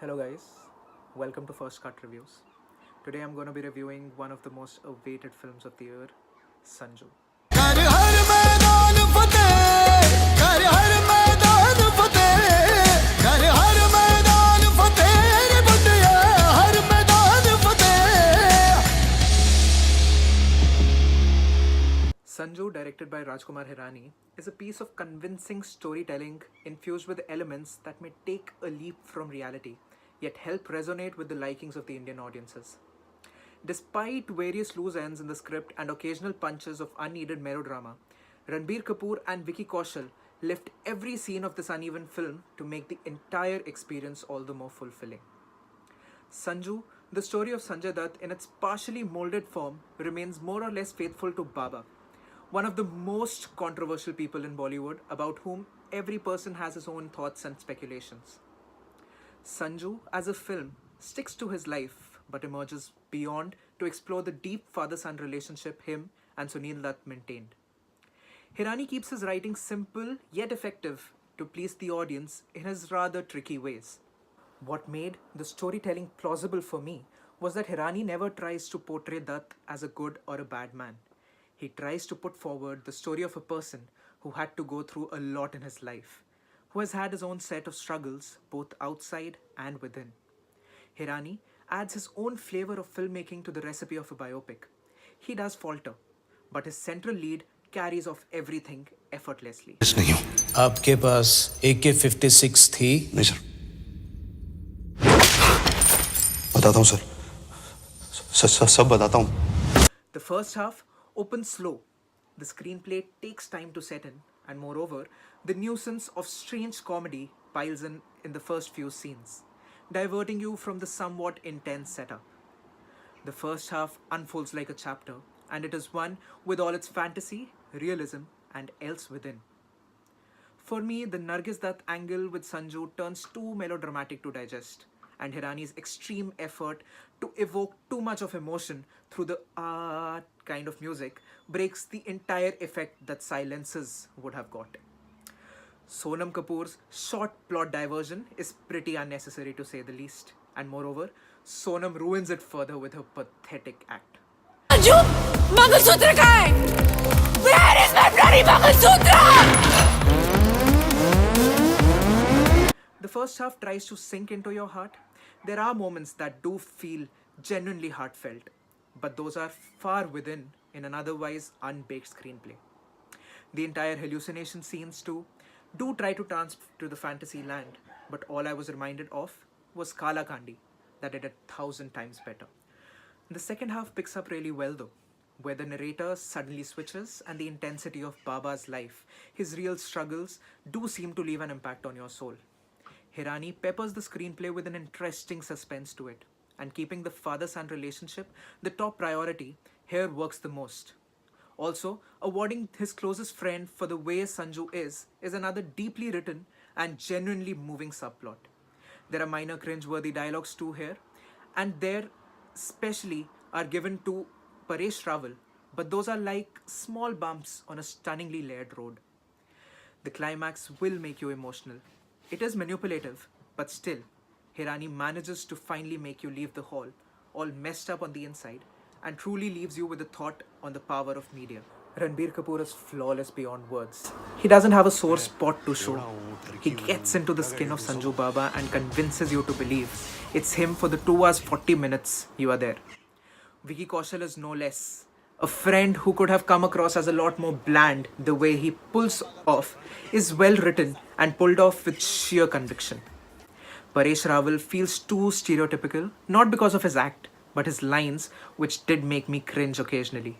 Hello guys, welcome to First Cut Reviews. Today I'm going to be reviewing one of the most awaited films of the year, Sanju. Sanju, directed by Rajkumar Hirani, is a piece of convincing storytelling infused with elements that may take a leap from reality, yet help resonate with the likings of the Indian audiences. Despite various loose ends in the script and occasional punches of unneeded melodrama, Ranbir Kapoor and Vicky Kaushal lift every scene of this uneven film to make the entire experience all the more fulfilling. Sanju, the story of Sanjay Dutt in its partially molded form, remains more or less faithful to Baba, one of the most controversial people in Bollywood, about whom every person has his own thoughts and speculations. Sanju, as a film, sticks to his life but emerges beyond to explore the deep father son relationship him and Sunil Dutt maintained. Hirani keeps his writing simple yet effective to please the audience in his rather tricky ways. What made the storytelling plausible for me was that Hirani never tries to portray Dutt as a good or a bad man. He tries to put forward the story of a person who had to go through a lot in his life, who has had his own set of struggles both outside and within. Hirani adds his own flavor of filmmaking to the recipe of a biopic. He does falter, but his central lead carries off everything effortlessly. नहीं हूं आपके पास AK-56 थी? नहीं sir बताता हूं sir सब बताता हूं The first half opens slow. The screenplay takes time to set in, and moreover, the nuisance of strange comedy piles in the first few scenes, diverting you from the somewhat intense setup. The first half unfolds like a chapter, and it is one with all its fantasy, realism, and else within. For me, the Nargis Dutt angle with Sanju turns too melodramatic to digest, and Hirani's extreme effort to evoke too much of emotion through the kind of music breaks the entire effect that silences would have got. Sonam Kapoor's short plot diversion is pretty unnecessary to say the least, and moreover, Sonam ruins it further with her pathetic act. Sanju, Mangalsutra kahan hai? Where is my bloody Mangalsutra? The first half tries to sink into your heart. There are moments that do feel genuinely heartfelt, but those are far within in an otherwise unbaked screenplay. The entire hallucination scenes too do try to transport to the fantasy land, but all I was reminded of was Kala Kandi, that did it 1,000 times better. The second half picks up really well though, where the narrator suddenly switches and the intensity of Baba's life, his real struggles, do seem to leave an impact on your soul. Hirani peppers the screenplay with an interesting suspense to it, and keeping the father-son relationship the top priority here works the most. Also, awarding his closest friend for the way Sanju is another deeply written and genuinely moving subplot. There are minor cringe-worthy dialogues too here, and there especially are given to Paresh Rawal, but those are like small bumps on a stunningly layered road. The climax will make you emotional. It is manipulative, but still, Hirani manages to finally make you leave the hall, all messed up on the inside, and truly leaves you with a thought on the power of media. Ranbir Kapoor is flawless beyond words. He doesn't have a sore spot to show. He gets into the skin of Sanju Baba and convinces you to believe it's him for the 2 hours 40 minutes you are there. Vicky Kaushal is no less. A friend who could have come across as a lot more bland, the way he pulls off is well written and pulled off with sheer conviction. Paresh Rawal feels too stereotypical, not because of his act, but his lines, which did make me cringe occasionally.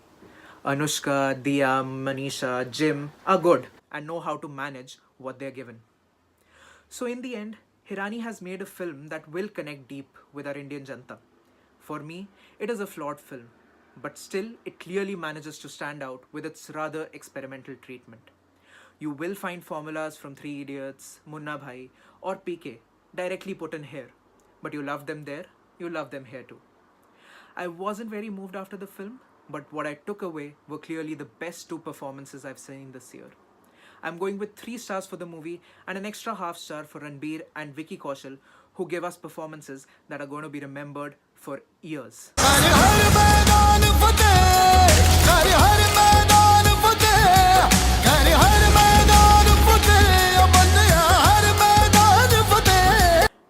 Anushka, Dia, Manisha, Jim are good and know how to manage what they're given. So in the end, Hirani has made a film that will connect deep with our Indian Janta. For me, it is a flawed film, but still it clearly manages to stand out with its rather experimental treatment. You will find formulas from Three Idiots, Munna Bhai or PK directly put in here, but you love them there, you love them here too. I wasn't very moved after the film, but what I took away were clearly the best two performances I've seen this year. I'm going with 3 stars for the movie and an extra half star for Ranbir and Vicky Kaushal who give us performances that are going to be remembered for years.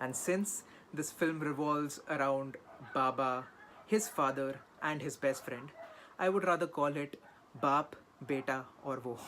And since this film revolves around Baba, his father, and his best friend, I would rather call it Baap, Beta, or Wo.